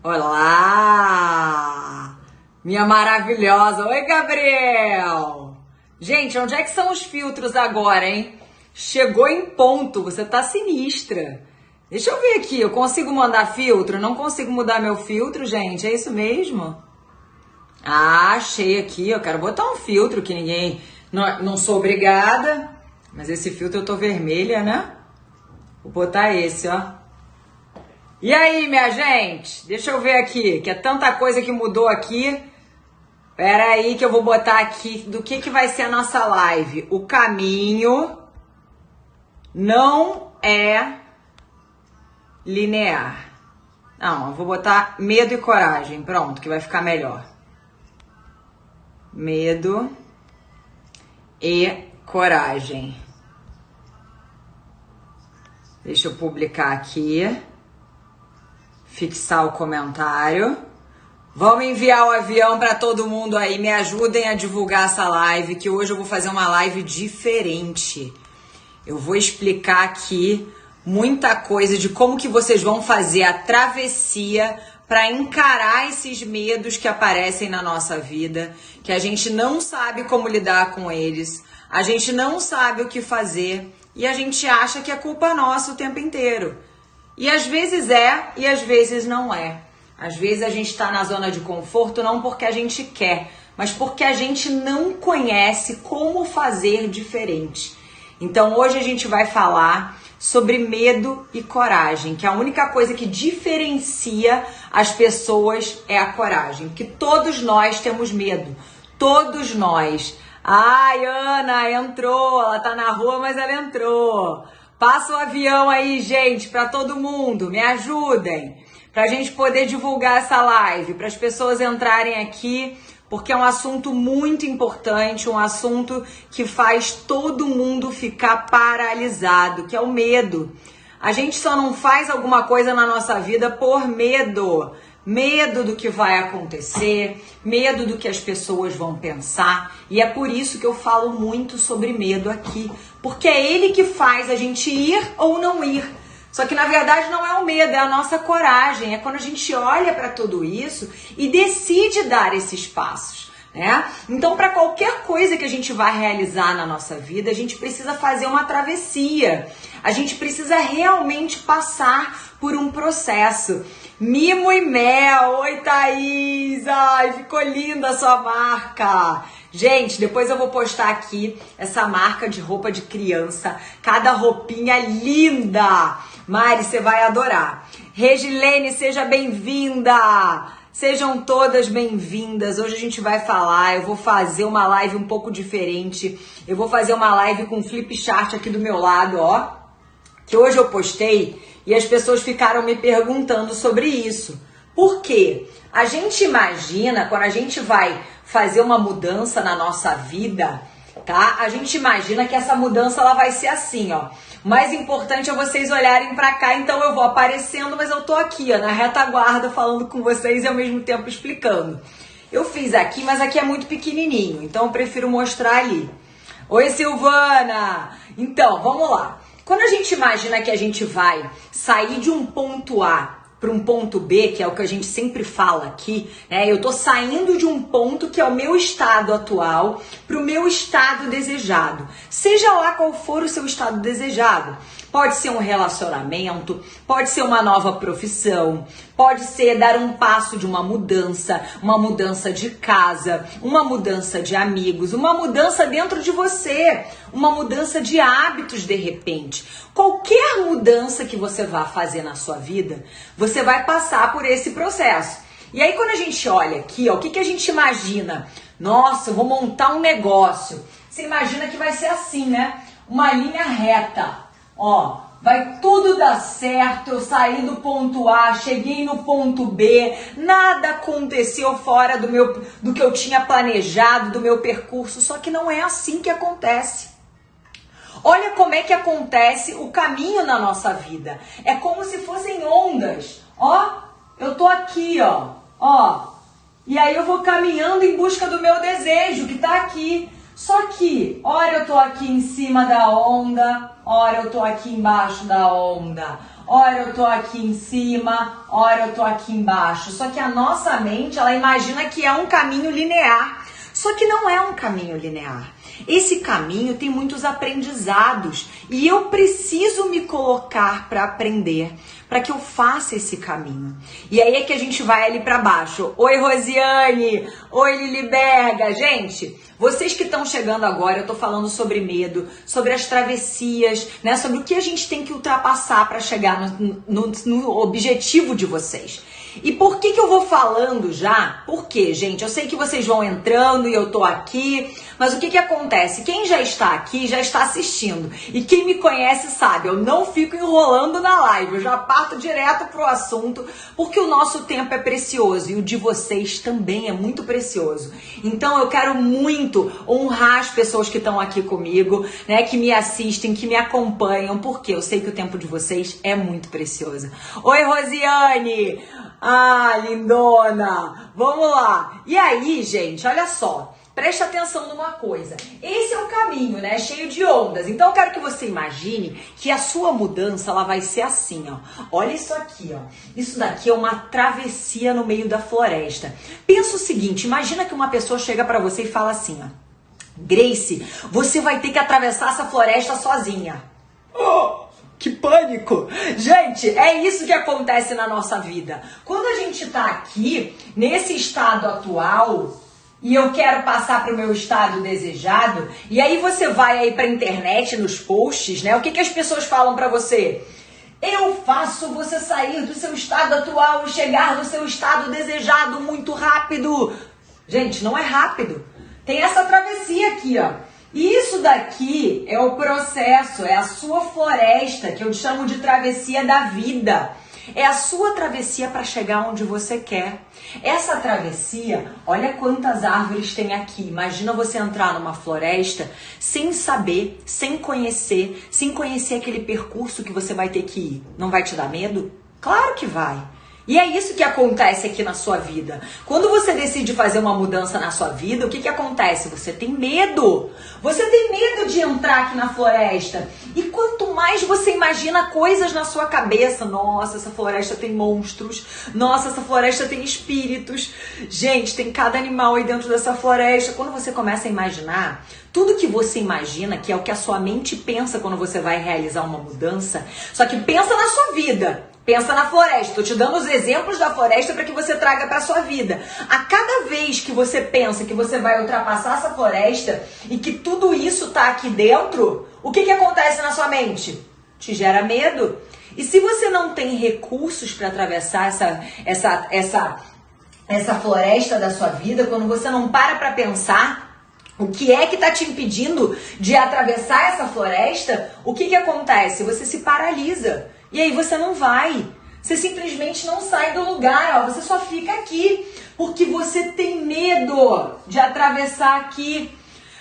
Olá! Minha maravilhosa! Oi, Gabriel! Gente, onde é que são os filtros agora, hein? Chegou em ponto, você tá sinistra. Deixa eu ver aqui, eu consigo mandar filtro? Não consigo mudar meu filtro, gente, é isso mesmo? Ah, achei aqui, eu quero botar um filtro que ninguém... Não sou obrigada, mas esse filtro eu tô vermelha, né? Vou botar esse, ó. E aí, minha gente? Deixa eu ver aqui, que é tanta coisa que mudou aqui. Pera aí que eu vou botar aqui do que vai ser a nossa live. O caminho não é linear. Não, eu vou botar medo e coragem. Pronto, que vai ficar melhor. Medo e coragem. Deixa eu publicar aqui. Fixar o comentário. Vamos enviar o avião para todo mundo aí. Me ajudem a divulgar essa live, que hoje eu vou fazer uma live diferente. Eu vou explicar aqui muita coisa de como que vocês vão fazer a travessia para encarar esses medos que aparecem na nossa vida, que a gente não sabe como lidar com eles, a gente não sabe o que fazer e a gente acha que é culpa nossa o tempo inteiro. E às vezes é e às vezes não é. Às vezes a gente está na zona de conforto não porque a gente quer, mas porque a gente não conhece como fazer diferente. Então hoje a gente vai falar sobre medo e coragem, que a única coisa que diferencia as pessoas é a coragem, porque todos nós temos medo, todos nós. Ai, Ana entrou, ela tá na rua, mas ela entrou. Passa o avião aí, gente, para todo mundo, me ajudem, pra gente poder divulgar essa live, para as pessoas entrarem aqui, porque é um assunto muito importante, um assunto que faz todo mundo ficar paralisado, que é o medo. A gente só não faz alguma coisa na nossa vida por medo. Medo do que vai acontecer, medo do que as pessoas vão pensar. E é por isso que eu falo muito sobre medo aqui, porque é ele que faz a gente ir ou não ir. Só que na verdade não é o medo, é a nossa coragem, é quando a gente olha para tudo isso e decide dar esses passos, né? Então, para qualquer coisa que a gente vai realizar na nossa vida, a gente precisa fazer uma travessia. A gente precisa realmente passar por um processo. Mimo e Mel, oi Thaís, ai, ficou linda a sua marca. Gente, depois eu vou postar aqui essa marca de roupa de criança, cada roupinha linda. Mari, você vai adorar. Regilene, seja bem-vinda. Sejam todas bem-vindas. Hoje a gente vai falar, eu vou fazer uma live um pouco diferente. Eu vou fazer uma live com o flip chart aqui do meu lado, ó. Que hoje eu postei e as pessoas ficaram me perguntando sobre isso. Por quê? A gente imagina, quando a gente vai fazer uma mudança na nossa vida, tá? A gente imagina que essa mudança ela vai ser assim, ó. O mais importante é vocês olharem pra cá, então eu vou aparecendo, mas eu tô aqui, ó, na retaguarda falando com vocês e ao mesmo tempo explicando. Eu fiz aqui, mas aqui é muito pequenininho, então eu prefiro mostrar ali. Oi, Silvana! Então, vamos lá. Quando a gente imagina que a gente vai sair de um ponto A para um ponto B, que é o que a gente sempre fala aqui, né? Eu tô saindo de um ponto que é o meu estado atual para o meu estado desejado. Seja lá qual for o seu estado desejado. Pode ser um relacionamento, pode ser uma nova profissão, pode ser dar um passo de uma mudança de casa, uma mudança de amigos, uma mudança dentro de você, uma mudança de hábitos de repente. Qualquer mudança que você vá fazer na sua vida, você vai passar por esse processo. E aí quando a gente olha aqui, ó, o que a gente imagina? Nossa, eu vou montar um negócio. Você imagina que vai ser assim, né? Uma linha reta. Ó, vai tudo dar certo, eu saí do ponto A, cheguei no ponto B, nada aconteceu fora do que eu tinha planejado, do meu percurso, só que não é assim que acontece. Olha como é que acontece o caminho na nossa vida. É como se fossem ondas. Ó, eu tô aqui, ó. E aí eu vou caminhando em busca do meu desejo, que tá aqui. Só Só que, ora eu tô aqui em cima da onda, ora eu tô aqui embaixo da onda, ora eu tô aqui em cima, ora eu tô aqui embaixo. Só que a nossa mente, ela imagina que é um caminho linear. Só que não é um caminho linear. Esse caminho tem muitos aprendizados e eu preciso me colocar para aprender, para que eu faça esse caminho. E aí é que a gente vai ali para baixo. Oi, Rosiane! Oi, Liliberga! Gente, vocês que estão chegando agora, eu tô falando sobre medo, sobre as travessias, né? Sobre o que a gente tem que ultrapassar para chegar no objetivo de vocês. E por que eu vou falando já? Porque, gente, eu sei que vocês vão entrando e eu tô aqui, mas o que acontece? Quem já está aqui, já está assistindo. E quem me conhece sabe, eu não fico enrolando na live, eu já parto direto pro assunto, porque o nosso tempo é precioso e o de vocês também é muito precioso. Então eu quero muito honrar as pessoas que estão aqui comigo, né, que me assistem, que me acompanham, porque eu sei que o tempo de vocês é muito precioso. Oi, Rosiane! Ah, lindona! Vamos lá! E aí, gente, olha só. Preste atenção numa coisa. Esse é o caminho, né? Cheio de ondas. Então eu quero que você imagine que a sua mudança, ela vai ser assim, ó. Olha isso aqui, ó. Isso daqui é uma travessia no meio da floresta. Pensa o seguinte, imagina que uma pessoa chega pra você e fala assim, ó. Grace, você vai ter que atravessar essa floresta sozinha. Oh! Que pânico! Gente, é isso que acontece na nossa vida. Quando a gente tá aqui, nesse estado atual, e eu quero passar para o meu estado desejado, e aí você vai aí pra internet, nos posts, né? O que as pessoas falam pra você? Eu faço você sair do seu estado atual e chegar no seu estado desejado muito rápido. Gente, não é rápido. Tem essa travessia aqui, ó. Isso daqui é o processo, é a sua floresta, que eu chamo de travessia da vida. É a sua travessia para chegar onde você quer. Essa travessia, olha quantas árvores tem aqui. Imagina você entrar numa floresta sem saber, sem conhecer aquele percurso que você vai ter que ir. Não vai te dar medo? Claro que vai. E é isso que acontece aqui na sua vida. Quando você decide fazer uma mudança na sua vida, o que acontece? Você tem medo. Você tem medo de entrar aqui na floresta. E quanto mais você imagina coisas na sua cabeça, nossa, essa floresta tem monstros, nossa, essa floresta tem espíritos. Gente, tem cada animal aí dentro dessa floresta. Quando você começa a imaginar, tudo que você imagina, que é o que a sua mente pensa quando você vai realizar uma mudança, só que pensa na sua vida. Pensa na floresta, tô te dando os exemplos da floresta para que você traga para sua vida. A cada vez que você pensa que você vai ultrapassar essa floresta e que tudo isso tá aqui dentro, o que acontece na sua mente? Te gera medo. E se você não tem recursos para atravessar essa floresta da sua vida, quando você não para pensar o que é que tá te impedindo de atravessar essa floresta, o que acontece? Você se paralisa. E aí você não vai, você simplesmente não sai do lugar, ó, você só fica aqui, porque você tem medo de atravessar aqui.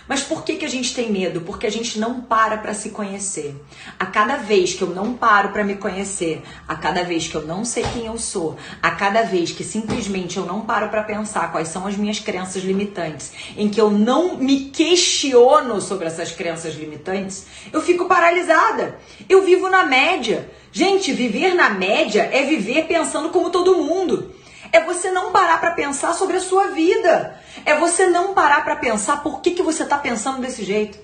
Mas por que a gente tem medo? Porque a gente não para se conhecer. A cada vez que eu não paro para me conhecer, a cada vez que eu não sei quem eu sou, a cada vez que simplesmente eu não paro para pensar quais são as minhas crenças limitantes, em que eu não me questiono sobre essas crenças limitantes, eu fico paralisada. Eu vivo na média. Gente, viver na média é viver pensando como todo mundo. É você não parar para pensar sobre a sua vida. É você não parar para pensar por que você está pensando desse jeito.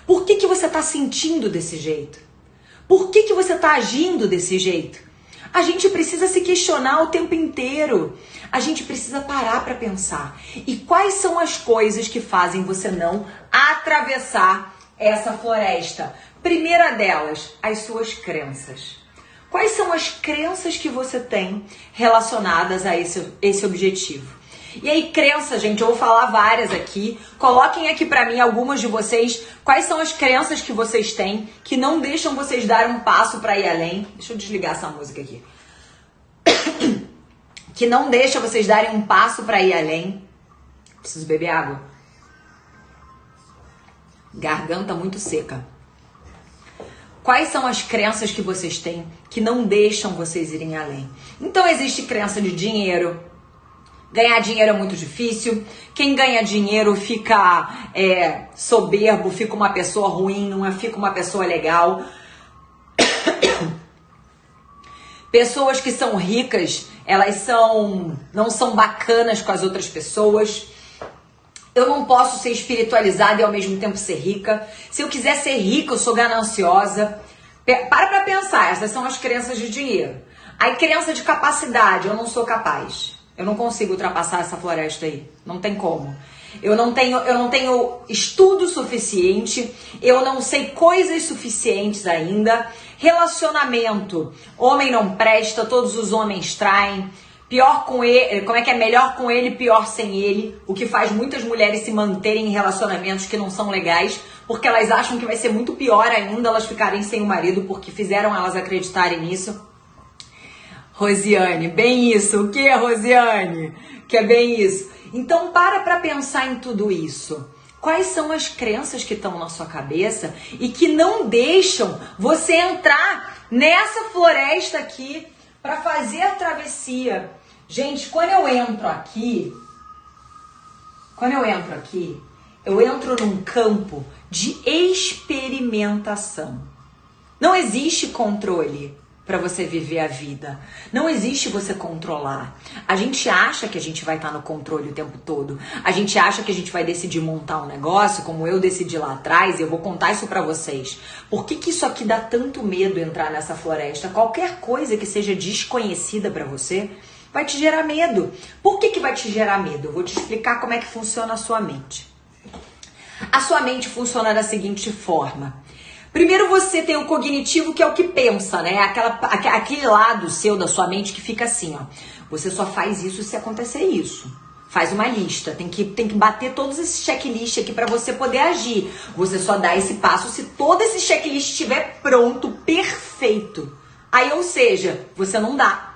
Por que você está sentindo desse jeito. Por que você está agindo desse jeito. A gente precisa se questionar o tempo inteiro. A gente precisa parar para pensar. E quais são as coisas que fazem você não atravessar essa floresta? Primeira delas, as suas crenças. Quais são as crenças que você tem relacionadas a esse objetivo? E aí, crença, gente, eu vou falar várias aqui. Coloquem aqui pra mim, algumas de vocês, quais são as crenças que vocês têm que não deixam vocês dar um passo pra ir além. Deixa eu desligar essa música aqui. Que não deixa vocês darem um passo pra ir além. Preciso beber água. Garganta muito seca. Quais são as crenças que vocês têm que não deixam vocês irem além? Então existe crença de dinheiro, Ganhar dinheiro é muito difícil. Quem ganha dinheiro fica soberbo, fica uma pessoa ruim, não fica uma pessoa legal. Pessoas que são ricas, elas não são bacanas com as outras pessoas. Eu não posso ser espiritualizada e ao mesmo tempo ser rica. Se eu quiser ser rica, eu sou gananciosa. Para pra pensar, essas são as crenças de dinheiro. Aí crença de capacidade, eu não sou capaz. Eu não consigo ultrapassar essa floresta aí. Não tem como. Eu não tenho estudo suficiente, eu não sei coisas suficientes ainda. Relacionamento, homem não presta, todos os homens traem. Pior com ele, melhor com ele, pior sem ele. O que faz muitas mulheres se manterem em relacionamentos que não são legais, porque elas acham que vai ser muito pior ainda elas ficarem sem o marido, porque fizeram elas acreditarem nisso. Rosiane, bem isso. O que é, Rosiane? Que é bem isso. Então para pensar em tudo isso. Quais são as crenças que estão na sua cabeça e que não deixam você entrar nessa floresta aqui para fazer a travessia? Gente, quando eu entro aqui, eu entro num campo de experimentação. Não existe controle para você viver a vida. Não existe você controlar. A gente acha que a gente vai estar no controle o tempo todo. A gente acha que a gente vai decidir montar um negócio, como eu decidi lá atrás, e eu vou contar isso para vocês. Por que isso aqui dá tanto medo entrar nessa floresta? Qualquer coisa que seja desconhecida para você vai te gerar medo. Por que vai te gerar medo? Eu vou te explicar como é que funciona a sua mente. A sua mente funciona da seguinte forma. Primeiro você tem o cognitivo, que é o que pensa, né? Aquele lado seu da sua mente que fica assim, ó. Você só faz isso se acontecer isso. Faz uma lista, tem que bater todos esses checklists aqui para você poder agir. Você só dá esse passo se todo esse checklist estiver pronto, perfeito. Aí, ou seja, você não dá.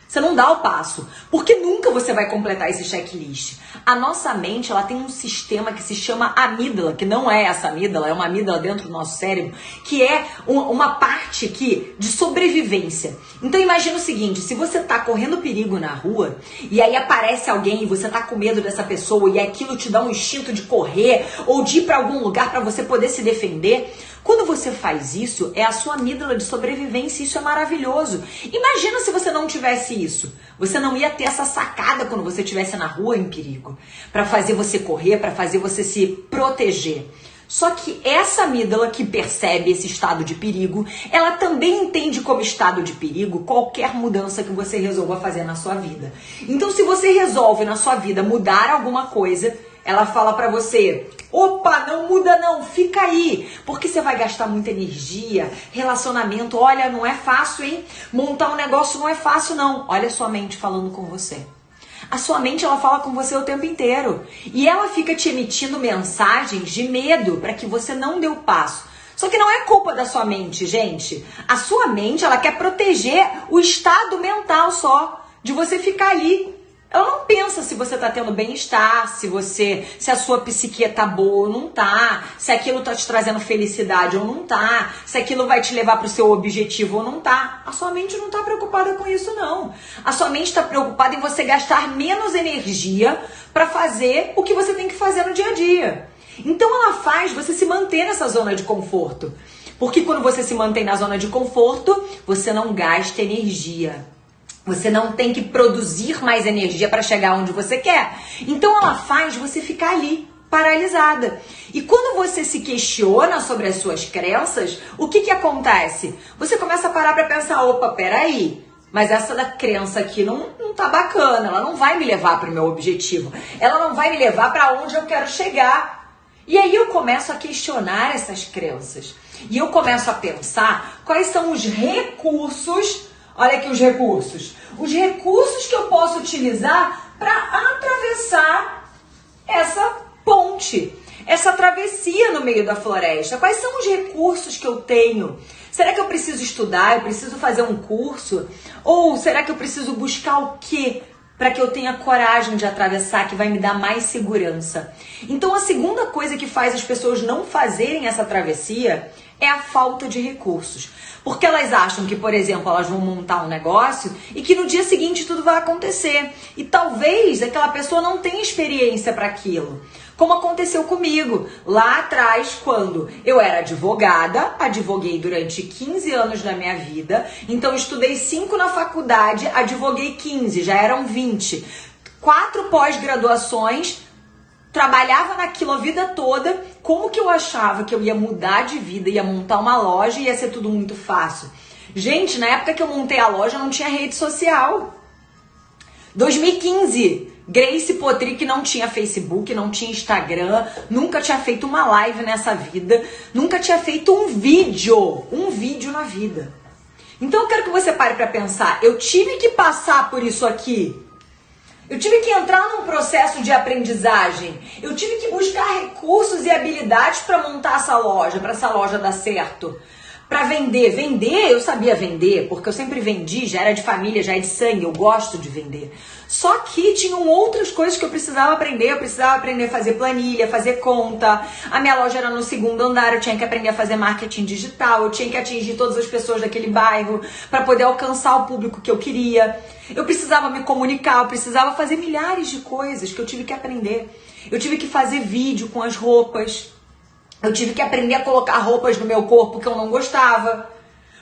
Você não dá o passo, porque nunca você vai completar esse checklist. A nossa mente, ela tem um sistema que se chama amígdala, que não é essa amígdala, é uma amígdala dentro do nosso cérebro, que é uma parte aqui de sobrevivência. Então imagina o seguinte, se você tá correndo perigo na rua, e aí aparece alguém e você tá com medo dessa pessoa, e aquilo te dá um instinto de correr, ou de ir pra algum lugar para você poder se defender. Quando você faz isso, é a sua amígdala de sobrevivência, isso é maravilhoso. Imagina se você não tivesse isso. Você não ia ter essa sacada quando você estivesse na rua em perigo, para fazer você correr, para fazer você se proteger. Só que essa amígdala que percebe esse estado de perigo, ela também entende como estado de perigo qualquer mudança que você resolva fazer na sua vida. Então, se você resolve na sua vida mudar alguma coisa, ela fala pra você, opa, não muda não, fica aí, porque você vai gastar muita energia, relacionamento, olha, não é fácil, hein? Montar um negócio não é fácil não. Olha a sua mente falando com você. A sua mente, ela fala com você o tempo inteiro. E ela fica te emitindo mensagens de medo para que você não dê o passo. Só que não é culpa da sua mente, gente. A sua mente, ela quer proteger o estado mental só, de você ficar ali. Ela não pensa se você tá tendo bem-estar, se a sua psique tá boa ou não tá, se aquilo tá te trazendo felicidade ou não tá, se aquilo vai te levar pro seu objetivo ou não tá. A sua mente não tá preocupada com isso, não. A sua mente tá preocupada em você gastar menos energia para fazer o que você tem que fazer no dia a dia. Então ela faz você se manter nessa zona de conforto. Porque quando você se mantém na zona de conforto, você não gasta energia. Você não tem que produzir mais energia para chegar onde você quer. Então ela faz você ficar ali, paralisada. E quando você se questiona sobre as suas crenças, o que acontece? Você começa a parar para pensar, opa, peraí, mas essa da crença aqui não tá bacana, ela não vai me levar para o meu objetivo, ela não vai me levar para onde eu quero chegar. E aí eu começo a questionar essas crenças. E eu começo a pensar quais são os recursos. Olha aqui os recursos. Os recursos que eu posso utilizar para atravessar essa ponte, essa travessia no meio da floresta. Quais são os recursos que eu tenho? Será que eu preciso estudar? Eu preciso fazer um curso? Ou será que eu preciso buscar o quê para que eu tenha coragem de atravessar, que vai me dar mais segurança. Então a segunda coisa que faz as pessoas não fazerem essa travessia é a falta de recursos. Porque elas acham que, por exemplo, elas vão montar um negócio e que no dia seguinte tudo vai acontecer. E talvez aquela pessoa não tenha experiência para aquilo. Como aconteceu comigo lá atrás, quando eu era advogada, advoguei durante 15 anos da minha vida, então estudei 5 na faculdade, advoguei 15, já eram 20. 4 pós-graduações, trabalhava naquilo a vida toda. Como que eu achava que eu ia mudar de vida, ia montar uma loja e ia ser tudo muito fácil? Gente, na época que eu montei a loja não tinha rede social. 2015, Grace Potrick não tinha Facebook, não tinha Instagram, nunca tinha feito uma live nessa vida, nunca tinha feito um vídeo na vida. Então eu quero que você pare para pensar, eu tive que passar por isso aqui. Eu tive que entrar num processo de aprendizagem. Eu tive que buscar recursos e habilidades para montar essa loja, para essa loja dar certo. Para vender. Vender, eu sabia vender, porque eu sempre vendi, já era de família, já é de sangue, eu gosto de vender. Só que tinham outras coisas que eu precisava aprender. Eu precisava aprender a fazer planilha, fazer conta. A minha loja era no 2º andar, eu tinha que aprender a fazer marketing digital, eu tinha que atingir todas as pessoas daquele bairro para poder alcançar o público que eu queria. Eu precisava me comunicar, eu precisava fazer milhares de coisas que eu tive que aprender. Eu tive que fazer vídeo com as roupas. Eu tive que aprender a colocar roupas no meu corpo que eu não gostava.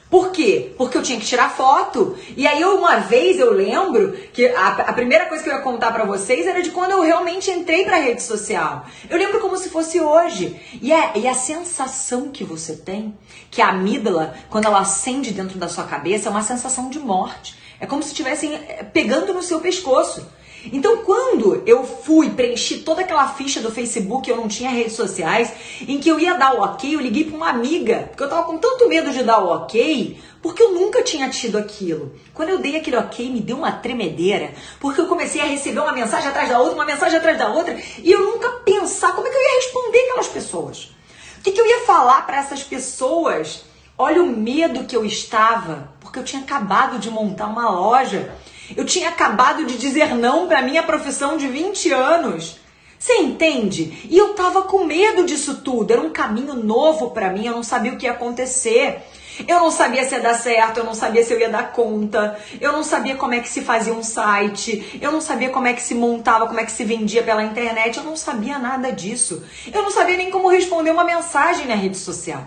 Por quê? Porque eu tinha que tirar foto. E aí uma vez eu lembro que a primeira coisa que eu ia contar pra vocês era de quando eu realmente entrei pra rede social. Eu lembro como se fosse hoje. E a sensação que você tem, que a amígdala, quando ela acende dentro da sua cabeça, é uma sensação de morte. É como se estivessem pegando no seu pescoço. Então, quando eu preenchi toda aquela ficha do Facebook, eu não tinha redes sociais, em que eu ia dar o ok, eu liguei para uma amiga, porque eu tava com tanto medo de dar o ok, porque eu nunca tinha tido aquilo. Quando eu dei aquele ok, me deu uma tremedeira, porque eu comecei a receber uma mensagem atrás da outra, uma mensagem atrás da outra, e eu nunca pensava como é que eu ia responder aquelas pessoas. O que eu ia falar para essas pessoas? Olha o medo que eu estava, porque eu tinha acabado de montar uma loja. Eu tinha acabado de dizer não para minha profissão de 20 anos. Você entende? E eu tava com medo disso tudo. Era um caminho novo para mim, eu não sabia o que ia acontecer. Eu não sabia se ia dar certo, eu não sabia se eu ia dar conta. Eu não sabia como é que se fazia um site. Eu não sabia como é que se montava, como é que se vendia pela internet. Eu não sabia nada disso. Eu não sabia nem como responder uma mensagem na rede social.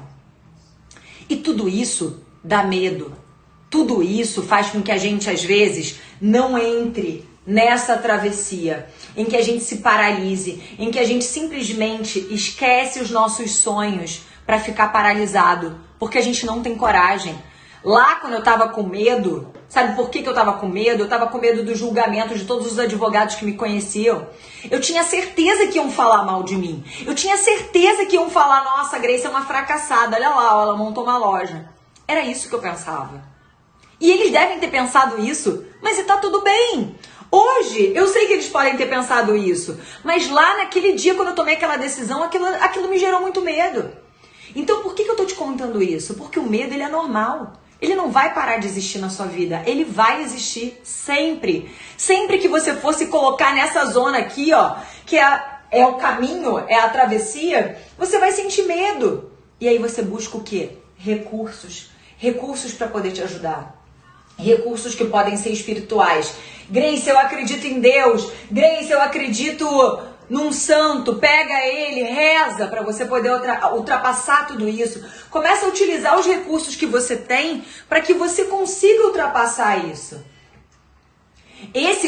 E tudo isso dá medo. Tudo isso faz com que a gente, às vezes, não entre nessa travessia, em que a gente se paralise, em que a gente simplesmente esquece os nossos sonhos para ficar paralisado, porque a gente não tem coragem. Lá, quando eu tava com medo, sabe por que eu tava com medo? Eu tava com medo do julgamento de todos os advogados que me conheciam. Eu tinha certeza que iam falar mal de mim. Eu tinha certeza que iam falar, nossa, a Grace é uma fracassada, olha lá, ela montou uma loja. Era isso que eu pensava. E eles devem ter pensado isso, mas tá tudo bem. Hoje, eu sei que eles podem ter pensado isso, mas lá naquele dia, quando eu tomei aquela decisão, aquilo me gerou muito medo. Então, por que eu tô te contando isso? Porque o medo, ele é normal. Ele não vai parar de existir na sua vida. Ele vai existir sempre. Sempre que você for se colocar nessa zona aqui, ó, que é o caminho, é a travessia, você vai sentir medo. E aí você busca o quê? Recursos. Recursos para poder te ajudar. Recursos que podem ser espirituais. Grace, eu acredito em Deus. Grace, eu acredito num santo. Pega ele, reza para você poder ultrapassar tudo isso. Começa a utilizar os recursos que você tem para que você consiga ultrapassar isso.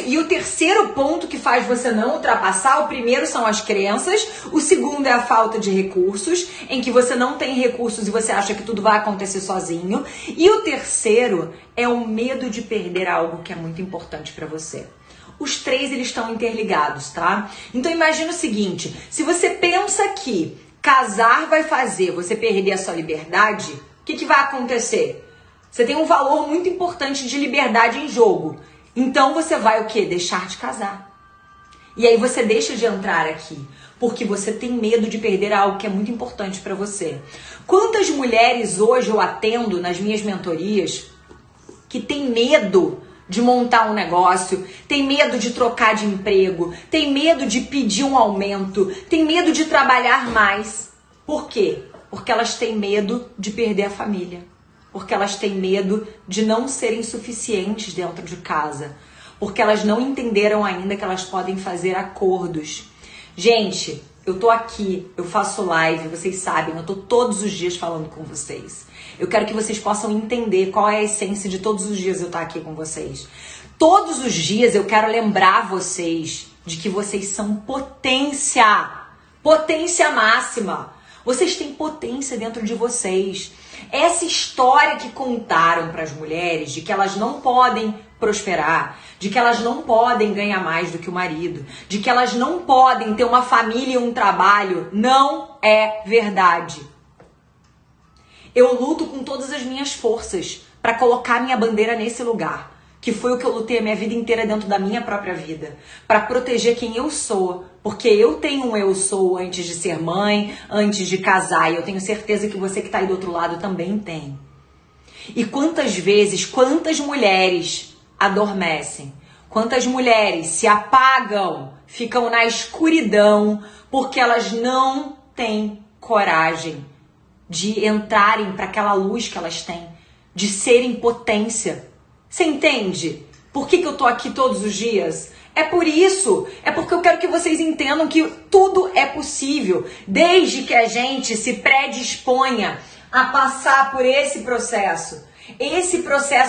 E o terceiro ponto que faz você não ultrapassar, o primeiro são as crenças, o segundo é a falta de recursos, em que você não tem recursos e você acha que tudo vai acontecer sozinho, e o terceiro é o medo de perder algo que é muito importante para você. Os três, eles estão interligados, tá? Então imagina o seguinte, se você pensa que casar vai fazer você perder a sua liberdade, o que vai acontecer? Você tem um valor muito importante de liberdade em jogo. Então você vai o quê? Deixar de casar. E aí você deixa de entrar aqui, porque você tem medo de perder algo que é muito importante para você. Quantas mulheres hoje eu atendo nas minhas mentorias que têm medo de montar um negócio, tem medo de trocar de emprego, tem medo de pedir um aumento, tem medo de trabalhar mais. Por quê? Porque elas têm medo de perder a família. Porque elas têm medo de não serem suficientes dentro de casa. Porque elas não entenderam ainda que elas podem fazer acordos. Gente, eu tô aqui, eu faço live, vocês sabem, eu tô todos os dias falando com vocês. Eu quero que vocês possam entender qual é a essência de todos os dias eu estar aqui com vocês. Todos os dias eu quero lembrar vocês de que vocês são potência. Potência máxima. Vocês têm potência dentro de vocês. Essa história que contaram para as mulheres de que elas não podem prosperar, de que elas não podem ganhar mais do que o marido, de que elas não podem ter uma família e um trabalho, não é verdade. Eu luto com todas as minhas forças para colocar minha bandeira nesse lugar, que foi o que eu lutei a minha vida inteira dentro da minha própria vida, para proteger quem eu sou, porque eu tenho um eu sou antes de ser mãe, antes de casar, e eu tenho certeza que você que está aí do outro lado também tem. E quantas vezes, quantas mulheres adormecem, quantas mulheres se apagam, ficam na escuridão, porque elas não têm coragem de entrarem para aquela luz que elas têm, de serem potência. Você entende? Por que eu tô aqui todos os dias? É por isso, é porque eu quero que vocês entendam que tudo é possível, desde que a gente se predisponha a passar por esse processo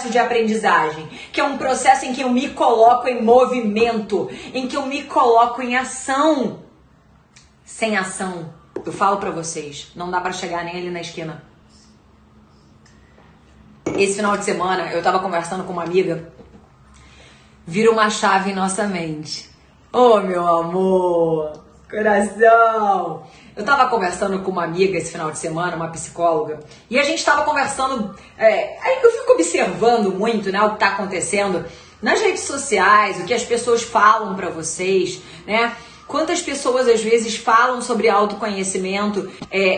de aprendizagem, que é um processo em que eu me coloco em movimento, em que eu me coloco em ação. Sem ação, eu falo pra vocês, não dá pra chegar nem ali na esquina. Esse final de semana, eu tava conversando com uma amiga, vira uma chave em nossa mente. Oh, meu amor, coração. Eu tava conversando com uma amiga esse final de semana, uma psicóloga, e a gente tava conversando, aí eu fico observando muito, né, o que tá acontecendo nas redes sociais, o que as pessoas falam pra vocês, né? Quantas pessoas às vezes falam sobre autoconhecimento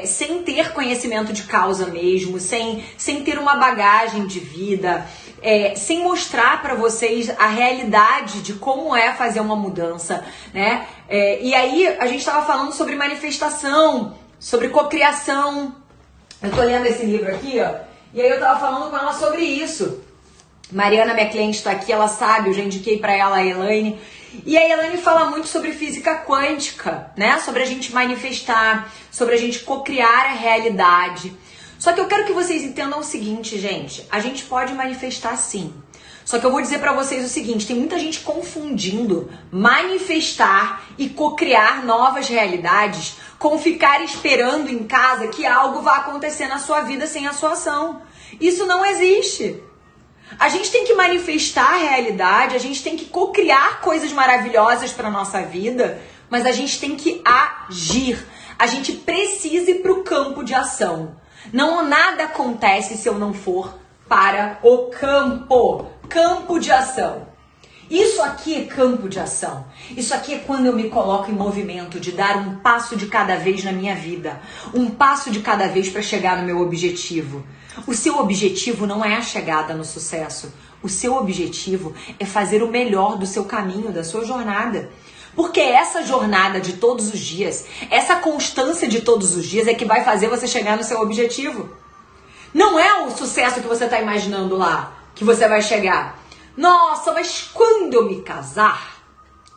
sem ter conhecimento de causa mesmo, sem ter uma bagagem de vida, sem mostrar para vocês a realidade de como é fazer uma mudança, né? E aí a gente estava falando sobre manifestação, sobre cocriação. Eu tô lendo esse livro aqui, ó, e aí eu tava falando com ela sobre isso. Mariana, minha cliente, está aqui, ela sabe, eu já indiquei para ela a Elaine. E a Elaine fala muito sobre física quântica, né? Sobre a gente manifestar, sobre a gente cocriar a realidade. Só que eu quero que vocês entendam o seguinte, gente. A gente pode manifestar sim. Só que eu vou dizer pra vocês o seguinte, tem muita gente confundindo manifestar e cocriar novas realidades com ficar esperando em casa que algo vá acontecer na sua vida sem a sua ação. Isso não existe. A gente tem que manifestar a realidade, a gente tem que cocriar coisas maravilhosas para nossa vida, mas a gente tem que agir. A gente precisa ir para o campo de ação. Não nada acontece se eu não for para o campo de ação. Isso aqui é campo de ação. Isso aqui é quando eu me coloco em movimento de dar um passo de cada vez na minha vida, um passo de cada vez para chegar no meu objetivo. O seu objetivo não é a chegada no sucesso. O seu objetivo é fazer o melhor do seu caminho, da sua jornada. Porque essa jornada de todos os dias, essa constância de todos os dias é que vai fazer você chegar no seu objetivo. Não é o sucesso que você está imaginando lá, que você vai chegar. Nossa, mas quando eu me casar?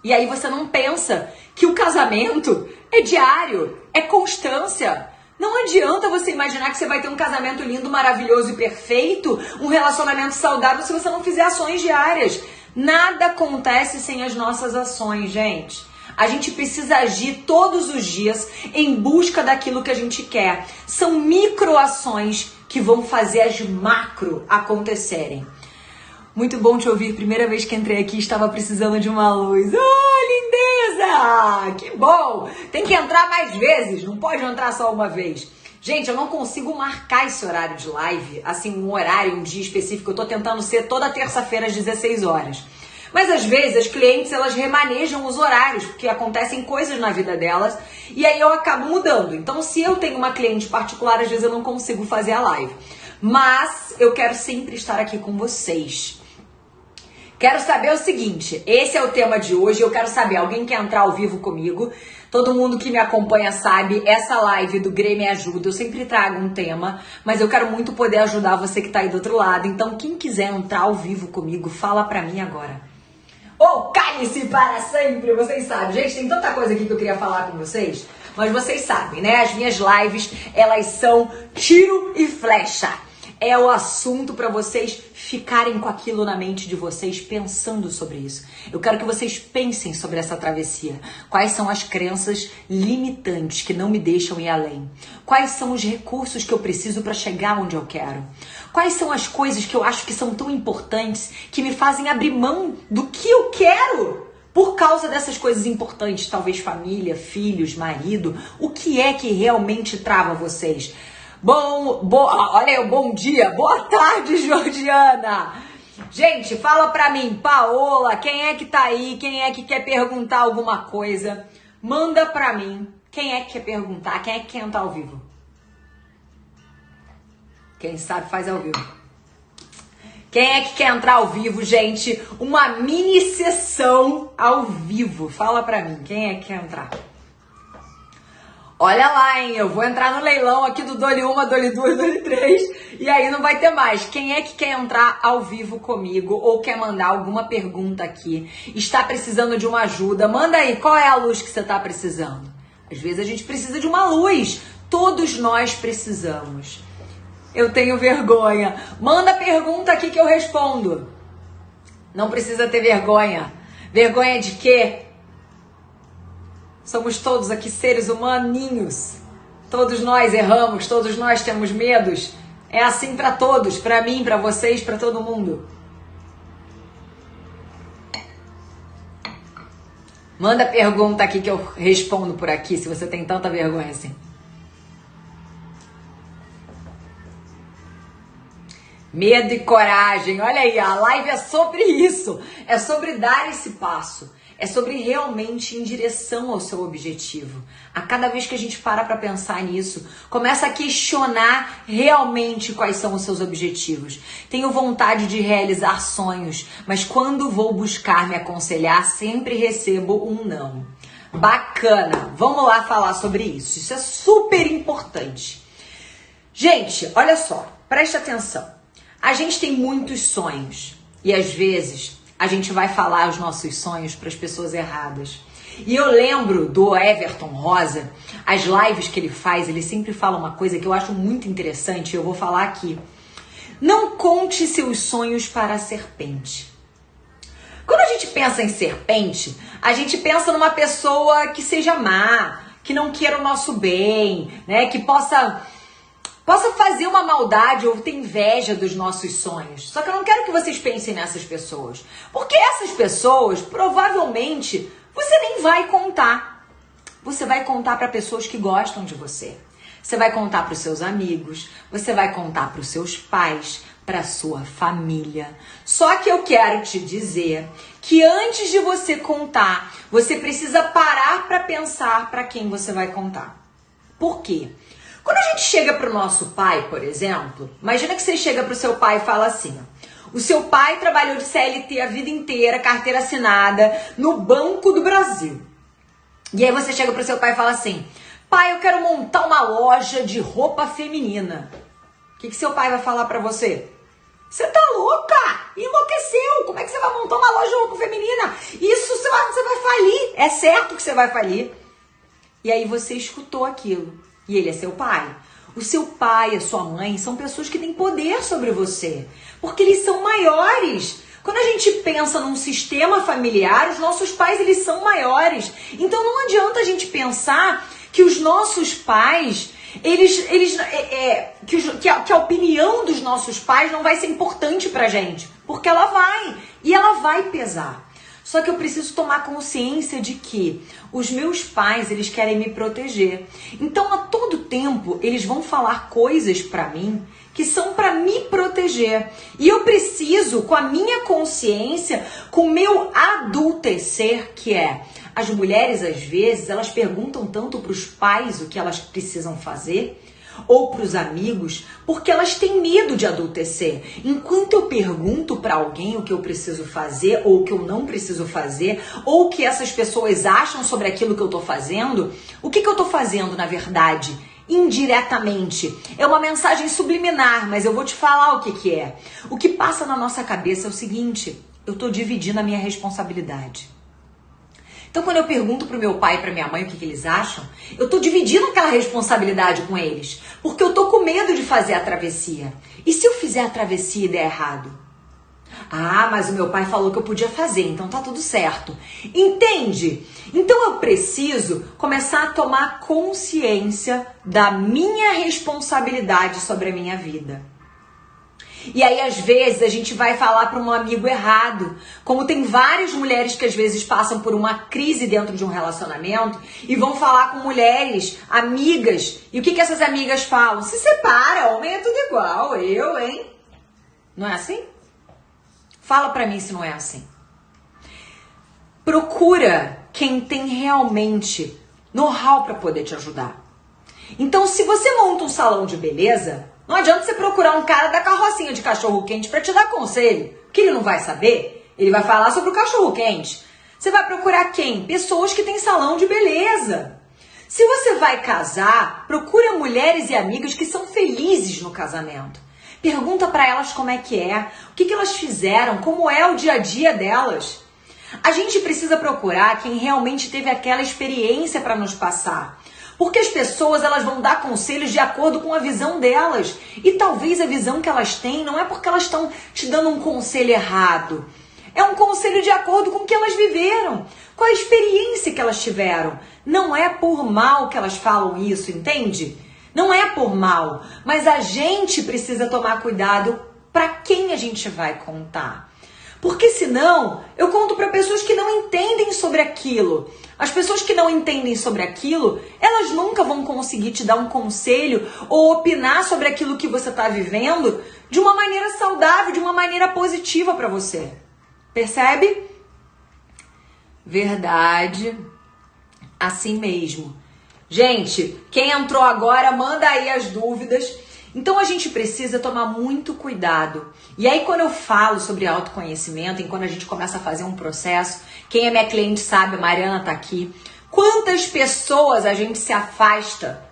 E aí você não pensa que o casamento é diário, é constância. Não adianta você imaginar que você vai ter um casamento lindo, maravilhoso e perfeito, um relacionamento saudável se você não fizer ações diárias. Nada acontece sem as nossas ações, gente. A gente precisa agir todos os dias em busca daquilo que a gente quer. São microações que vão fazer as macro acontecerem. Muito bom te ouvir. Primeira vez que entrei aqui, estava precisando de uma luz. Oh, lindeza! Que bom! Tem que entrar mais vezes, não pode entrar só uma vez. Gente, eu não consigo marcar esse horário de live, assim, um horário, um dia específico. Eu tô tentando ser toda terça-feira às 16 horas. Mas às vezes as clientes, elas remanejam os horários, porque acontecem coisas na vida delas, e aí eu acabo mudando. Então, se eu tenho uma cliente particular, às vezes eu não consigo fazer a live. Mas eu quero sempre estar aqui com vocês. Quero saber o seguinte, esse é o tema de hoje, eu quero saber, alguém quer entrar ao vivo comigo? Todo mundo que me acompanha sabe, essa live do Grêmio Me Ajuda, eu sempre trago um tema, mas eu quero muito poder ajudar você que tá aí do outro lado. Então, quem quiser entrar ao vivo comigo, fala pra mim agora. Ou cale-se para sempre, vocês sabem. Gente, tem tanta coisa aqui que eu queria falar com vocês, mas vocês sabem, né? As minhas lives, elas são tiro e flecha. É o assunto para vocês ficarem com aquilo na mente de vocês, pensando sobre isso. Eu quero que vocês pensem sobre essa travessia. Quais são as crenças limitantes que não me deixam ir além? Quais são os recursos que eu preciso para chegar onde eu quero? Quais são as coisas que eu acho que são tão importantes que me fazem abrir mão do que eu quero? Por causa dessas coisas importantes, talvez família, filhos, marido, o que é que realmente trava vocês? Olha aí, bom dia, boa tarde, Georgiana. Gente, fala pra mim, Paola, quem é que tá aí? Quem é que quer perguntar alguma coisa? Manda pra mim. Quem é que quer perguntar? Quem é que quer entrar ao vivo? Quem sabe faz ao vivo. Quem é que quer entrar ao vivo, gente? Uma mini sessão ao vivo. Fala pra mim, quem é que quer entrar? Olha lá, hein? Eu vou entrar no leilão aqui do Dole 1, Dole 2, Dole 3 e aí não vai ter mais. Quem é que quer entrar ao vivo comigo ou quer mandar alguma pergunta aqui? Está precisando de uma ajuda? Manda aí, qual é a luz que você está precisando? Às vezes a gente precisa de uma luz. Todos nós precisamos. Eu tenho vergonha. Manda pergunta aqui que eu respondo. Não precisa ter vergonha. Vergonha de quê? Somos todos aqui seres humaninhos. Todos nós erramos, todos nós temos medos. É assim para todos, para mim, para vocês, para todo mundo. Manda pergunta aqui que eu respondo por aqui, se você tem tanta vergonha assim. Medo e coragem. Olha aí, a live é sobre isso. É sobre dar esse passo. É sobre realmente ir em direção ao seu objetivo. A cada vez que a gente para pensar nisso, começa a questionar realmente quais são os seus objetivos. Tenho vontade de realizar sonhos, mas quando vou buscar me aconselhar, sempre recebo um não. Bacana! Vamos lá falar sobre isso. Isso é super importante. Gente, olha só, preste atenção. A gente tem muitos sonhos e às vezes a gente vai falar os nossos sonhos para as pessoas erradas. E eu lembro do Everton Rosa, as lives que ele faz, ele sempre fala uma coisa que eu acho muito interessante, eu vou falar aqui. Não conte seus sonhos para a serpente. Quando a gente pensa em serpente, a gente pensa numa pessoa que seja má, que não queira o nosso bem, né? Que possa fazer uma maldade ou ter inveja dos nossos sonhos. Só que eu não quero que vocês pensem nessas pessoas. Porque essas pessoas, provavelmente, você nem vai contar. Você vai contar para pessoas que gostam de você. Você vai contar para os seus amigos. Você vai contar para os seus pais, para a sua família. Só que eu quero te dizer que antes de você contar, você precisa parar para pensar para quem você vai contar. Por quê? Quando a gente chega para o nosso pai, por exemplo, imagina que você chega para o seu pai e fala assim, ó, o seu pai trabalhou de CLT a vida inteira, carteira assinada, no Banco do Brasil. E aí você chega para o seu pai e fala assim, pai, eu quero montar uma loja de roupa feminina. O que seu pai vai falar para você? Você tá louca? Enlouqueceu? Como é que você vai montar uma loja de roupa feminina? Isso você vai falir. É certo que você vai falir. E aí você escutou aquilo. E ele é seu pai. O seu pai, a sua mãe, são pessoas que têm poder sobre você. Porque eles são maiores. Quando a gente pensa num sistema familiar, os nossos pais, eles são maiores. Então não adianta a gente pensar que os nossos pais, que a opinião dos nossos pais não vai ser importante pra gente. Porque ela vai. E ela vai pesar. Só que eu preciso tomar consciência de que os meus pais, eles querem me proteger. Então, a todo tempo, eles vão falar coisas pra mim que são pra me proteger. E eu preciso, com a minha consciência, com o meu adultecer, que é... As mulheres, às vezes, elas perguntam tanto pros pais o que elas precisam fazer, ou para os amigos, porque elas têm medo de adultecer. Enquanto eu pergunto para alguém o que eu preciso fazer ou o que eu não preciso fazer, ou o que essas pessoas acham sobre aquilo que eu estou fazendo, o que eu estou fazendo na verdade? Indiretamente. É uma mensagem subliminar, mas eu vou te falar o que é. O que passa na nossa cabeça é o seguinte: eu estou dividindo a minha responsabilidade. Então, quando eu pergunto pro meu pai e pra minha mãe o que eles acham, eu tô dividindo aquela responsabilidade com eles. Porque eu tô com medo de fazer a travessia. E se eu fizer a travessia e der errado? Ah, mas o meu pai falou que eu podia fazer, então tá tudo certo. Entende? Então eu preciso começar a tomar consciência da minha responsabilidade sobre a minha vida. E aí, às vezes, a gente vai falar para um amigo errado. Como tem várias mulheres que às vezes passam por uma crise dentro de um relacionamento e vão falar com mulheres, amigas. E o que essas amigas falam? Se separa, homem é tudo igual. Eu, hein? Não é assim? Fala pra mim se não é assim. Procura quem tem realmente know-how para poder te ajudar. Então, se você monta um salão de beleza, não adianta você procurar um cara da carrocinha de cachorro-quente para te dar conselho, porque ele não vai saber, ele vai falar sobre o cachorro-quente. Você vai procurar quem? Pessoas que têm salão de beleza. Se você vai casar, procura mulheres e amigas que são felizes no casamento. Pergunta para elas como é que é, o que elas fizeram, como é o dia a dia delas. A gente precisa procurar quem realmente teve aquela experiência para nos passar. Porque as pessoas, elas vão dar conselhos de acordo com a visão delas. E talvez a visão que elas têm não é porque elas estão te dando um conselho errado. É um conselho de acordo com o que elas viveram, com a experiência que elas tiveram. Não é por mal que elas falam isso, entende? Não é por mal, mas a gente precisa tomar cuidado para quem a gente vai contar. Porque senão, eu conto para pessoas que não entendem sobre aquilo. As pessoas que não entendem sobre aquilo, elas nunca vão conseguir te dar um conselho ou opinar sobre aquilo que você está vivendo de uma maneira saudável, de uma maneira positiva para você. Percebe? Verdade. Assim mesmo. Gente, quem entrou agora, manda aí as dúvidas. Então a gente precisa tomar muito cuidado. E aí quando eu falo sobre autoconhecimento, e quando a gente começa a fazer um processo, quem é minha cliente sabe, a Mariana tá aqui. Quantas pessoas a gente se afasta?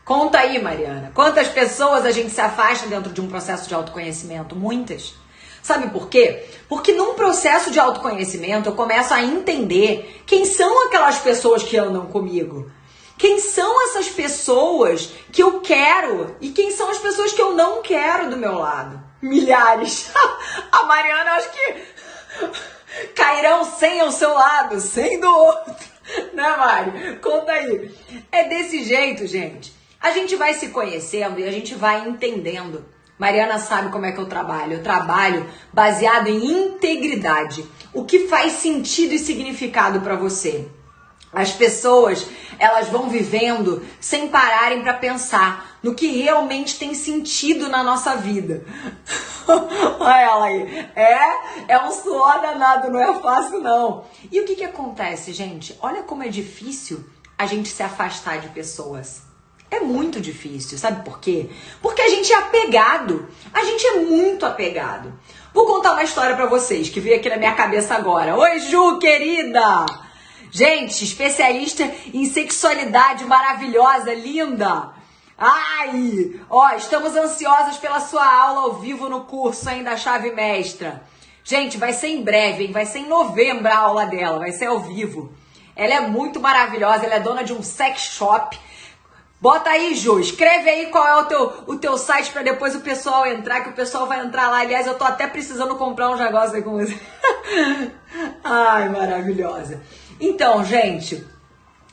Conta aí, Mariana. Quantas pessoas a gente se afasta dentro de um processo de autoconhecimento? Muitas. Sabe por quê? Porque num processo de autoconhecimento eu começo a entender quem são aquelas pessoas que andam comigo. Quem são essas pessoas que eu quero e quem são as pessoas que eu não quero do meu lado? Milhares. A Mariana, acho que cairão 100 ao seu lado, 100 do outro. Né, Mari? Conta aí. É desse jeito, gente. A gente vai se conhecendo e a gente vai entendendo. Mariana sabe como é que eu trabalho. Eu trabalho baseado em integridade. O que faz sentido e significado para você? As pessoas, elas vão vivendo sem pararem para pensar no que realmente tem sentido na nossa vida. Olha ela aí. É um suor danado, não é fácil não. E o que acontece, gente? Olha como é difícil a gente se afastar de pessoas. É muito difícil, sabe por quê? Porque a gente é apegado. A gente é muito apegado. Vou contar uma história pra vocês que veio aqui na minha cabeça agora. Oi, Ju, querida! Gente, especialista em sexualidade maravilhosa, linda. Ai, ó, estamos ansiosas pela sua aula ao vivo no curso, hein, da Chave Mestra. Gente, vai ser em breve, hein? Vai ser em novembro a aula dela, vai ser ao vivo. Ela é muito maravilhosa, ela é dona de um sex shop. Bota aí, Ju, escreve aí qual é o teu site pra depois o pessoal entrar, que o pessoal vai entrar lá. Aliás, eu tô até precisando comprar um negócio aí com você. Ai, maravilhosa. Então, gente,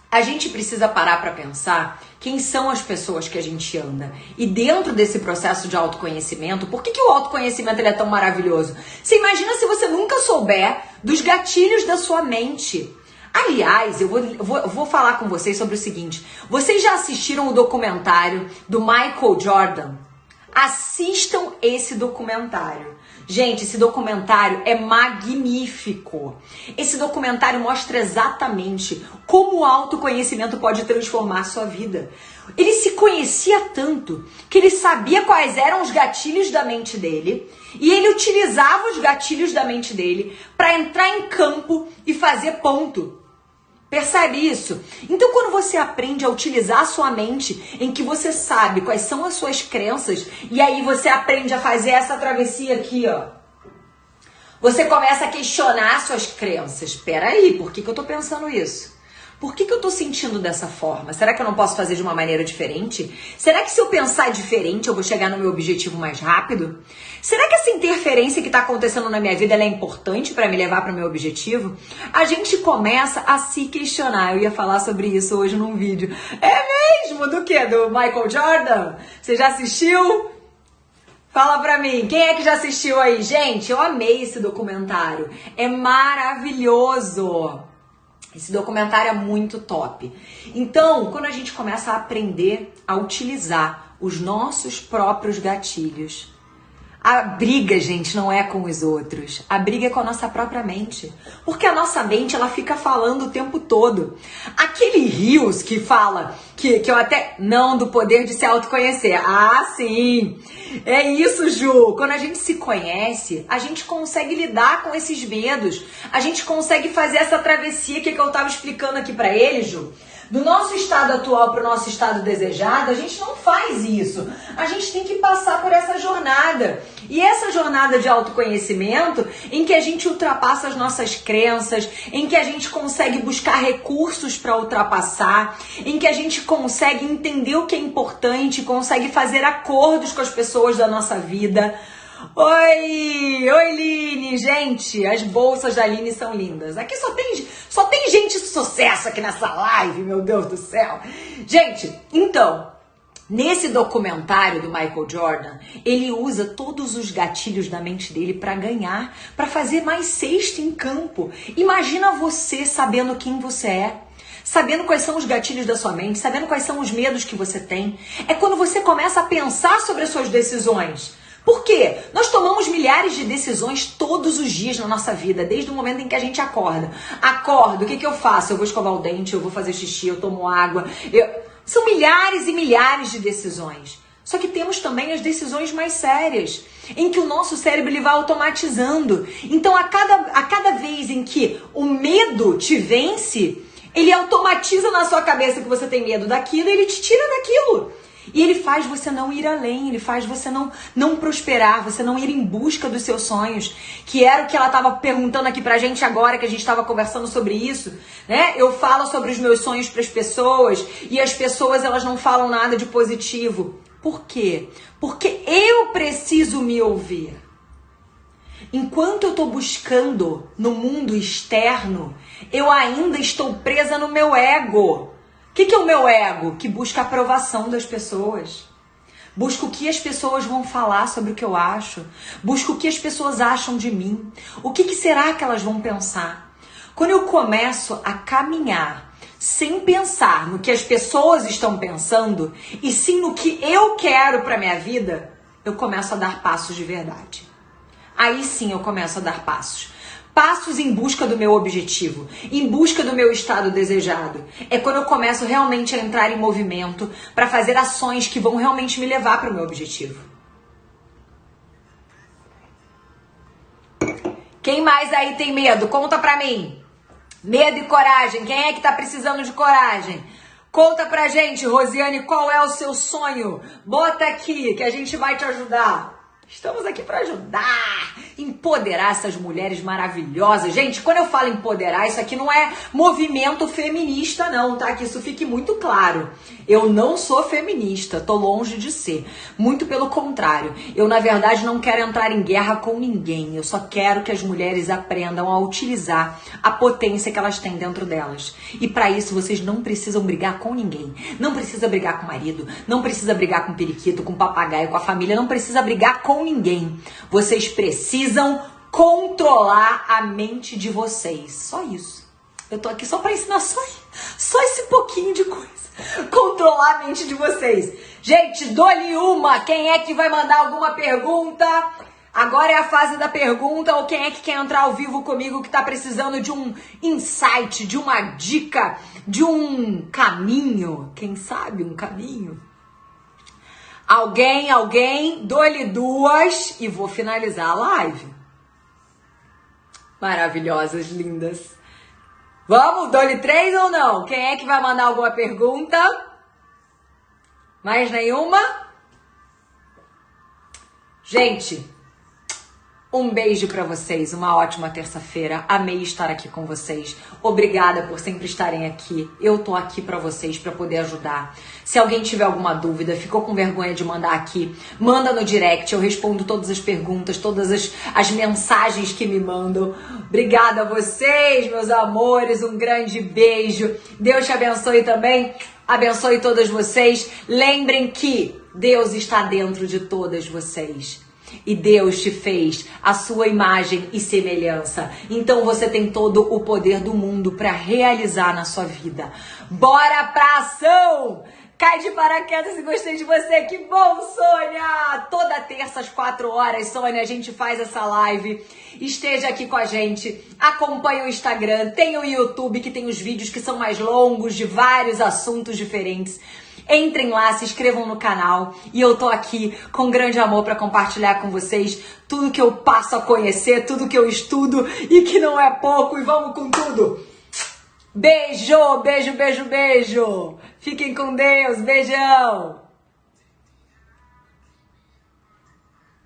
a gente precisa parar para pensar quem são as pessoas que a gente anda. E dentro desse processo de autoconhecimento, por que o autoconhecimento ele é tão maravilhoso? Você imagina se você nunca souber dos gatilhos da sua mente. Aliás, eu vou falar com vocês sobre o seguinte. Vocês já assistiram o documentário do Michael Jordan? Assistam esse documentário. Gente, esse documentário é magnífico. Esse documentário mostra exatamente como o autoconhecimento pode transformar a sua vida. Ele se conhecia tanto que ele sabia quais eram os gatilhos da mente dele e ele utilizava os gatilhos da mente dele para entrar em campo e fazer ponto. Percebe isso? Então, quando você aprende a utilizar a sua mente, em que você sabe quais são as suas crenças, e aí você aprende a fazer essa travessia aqui, ó. Você começa a questionar suas crenças. Peraí, por que eu tô pensando isso? Por que eu tô sentindo dessa forma? Será que eu não posso fazer de uma maneira diferente? Será que se eu pensar diferente eu vou chegar no meu objetivo mais rápido? Será que essa interferência que está acontecendo na minha vida ela é importante para me levar para o meu objetivo? A gente começa a se questionar. Eu ia falar sobre isso hoje num vídeo. É mesmo? Do quê? Do Michael Jordan? Você já assistiu? Fala pra mim, quem é que já assistiu aí? Gente, eu amei esse documentário. É maravilhoso. Esse documentário é muito top. Então, quando a gente começa a aprender a utilizar os nossos próprios gatilhos, a briga, gente, não é com os outros. A briga é com a nossa própria mente. Porque a nossa mente, ela fica falando o tempo todo. Aquele Rios que fala, que eu até... Não, do poder de se autoconhecer. Ah, sim. É isso, Ju. Quando a gente se conhece, a gente consegue lidar com esses medos. A gente consegue fazer essa travessia que eu tava explicando aqui pra ele, Ju. Do nosso estado atual para o nosso estado desejado, a gente não faz isso. A gente tem que passar por essa jornada. E essa jornada de autoconhecimento, em que a gente ultrapassa as nossas crenças, em que a gente consegue buscar recursos para ultrapassar, em que a gente consegue entender o que é importante, consegue fazer acordos com as pessoas da nossa vida. Oi, Line, gente, as bolsas da Line são lindas. Aqui só tem gente de sucesso aqui nessa live, meu Deus do céu. Gente, então, nesse documentário do Michael Jordan, ele usa todos os gatilhos da mente dele para ganhar, para fazer mais cesta em campo. Imagina você sabendo quem você é. Sabendo quais são os gatilhos da sua mente, sabendo quais são os medos que você tem. É quando você começa a pensar sobre as suas decisões. Por quê? Nós tomamos milhares de decisões todos os dias na nossa vida, desde o momento em que a gente acorda. Acordo, o que eu faço? Eu vou escovar o dente, eu vou fazer xixi, eu tomo água. São milhares e milhares de decisões. Só que temos também as decisões mais sérias, em que o nosso cérebro ele vai automatizando. Então, a cada vez em que o medo te vence, ele automatiza na sua cabeça que você tem medo daquilo e ele te tira daquilo. E ele faz você não ir além, ele faz você não prosperar, você não ir em busca dos seus sonhos, que era o que ela estava perguntando aqui pra gente agora, que a gente estava conversando sobre isso, né? Eu falo sobre os meus sonhos para as pessoas e as pessoas elas não falam nada de positivo. Por quê? Porque eu preciso me ouvir. Enquanto eu estou buscando no mundo externo, eu ainda estou presa no meu ego. O que é o meu ego? Que busca a aprovação das pessoas. Busca o que as pessoas vão falar sobre o que eu acho. Busca o que as pessoas acham de mim. O que será que elas vão pensar? Quando eu começo a caminhar sem pensar no que as pessoas estão pensando e sim no que eu quero para minha vida, eu começo a dar passos de verdade. Aí sim eu começo a dar passos. Passos em busca do meu objetivo, em busca do meu estado desejado. É quando eu começo realmente a entrar em movimento para fazer ações que vão realmente me levar para o meu objetivo. Quem mais aí tem medo? Conta pra mim. Medo e coragem. Quem é que tá precisando de coragem? Conta pra gente, Rosiane, qual é o seu sonho? Bota aqui que a gente vai te ajudar. Estamos aqui para ajudar, empoderar essas mulheres maravilhosas. Gente, quando eu falo empoderar, isso aqui não é movimento feminista não, tá? Que isso fique muito claro. Eu não sou feminista, tô longe de ser. Muito pelo contrário. Eu, na verdade, não quero entrar em guerra com ninguém. Eu só quero que as mulheres aprendam a utilizar a potência que elas têm dentro delas. E para isso, vocês não precisam brigar com ninguém. Não precisa brigar com o marido, não precisa brigar com o periquito, com o papagaio, com a família, não precisa brigar com ninguém. Vocês precisam controlar a mente de vocês. Só isso. Eu tô aqui só pra ensinar só esse pouquinho de coisa. Controlar a mente de vocês. Gente, dou-lhe uma. Quem é que vai mandar alguma pergunta? Agora é a fase da pergunta, ou quem é que quer entrar ao vivo comigo que tá precisando de um insight, de uma dica, de um caminho, quem sabe um caminho? Alguém, dou-lhe 2 e vou finalizar a live. Maravilhosas, lindas. Vamos, dou-lhe 3 ou não? Quem é que vai mandar alguma pergunta? Mais nenhuma? Gente, um beijo pra vocês, uma ótima terça-feira. Amei estar aqui com vocês. Obrigada por sempre estarem aqui. Eu tô aqui pra vocês pra poder ajudar. Se alguém tiver alguma dúvida, ficou com vergonha de mandar aqui, manda no direct. Eu respondo todas as perguntas, todas as mensagens que me mandam. Obrigada a vocês, meus amores. Um grande beijo. Deus te abençoe também. Abençoe todas vocês. Lembrem que Deus está dentro de todas vocês. E Deus te fez a sua imagem e semelhança. Então você tem todo o poder do mundo para realizar na sua vida. Bora pra ação! Cai de paraquedas se gostei de você. Que bom, Sônia! Toda terça às 4 horas, Sônia, a gente faz essa live. Esteja aqui com a gente. Acompanhe o Instagram. Tem o YouTube, que tem os vídeos que são mais longos, de vários assuntos diferentes. Entrem lá, se inscrevam no canal e eu tô aqui com grande amor para compartilhar com vocês tudo que eu passo a conhecer, tudo que eu estudo e que não é pouco, e vamos com tudo. Beijo, beijo, beijo, beijo. Fiquem com Deus, beijão.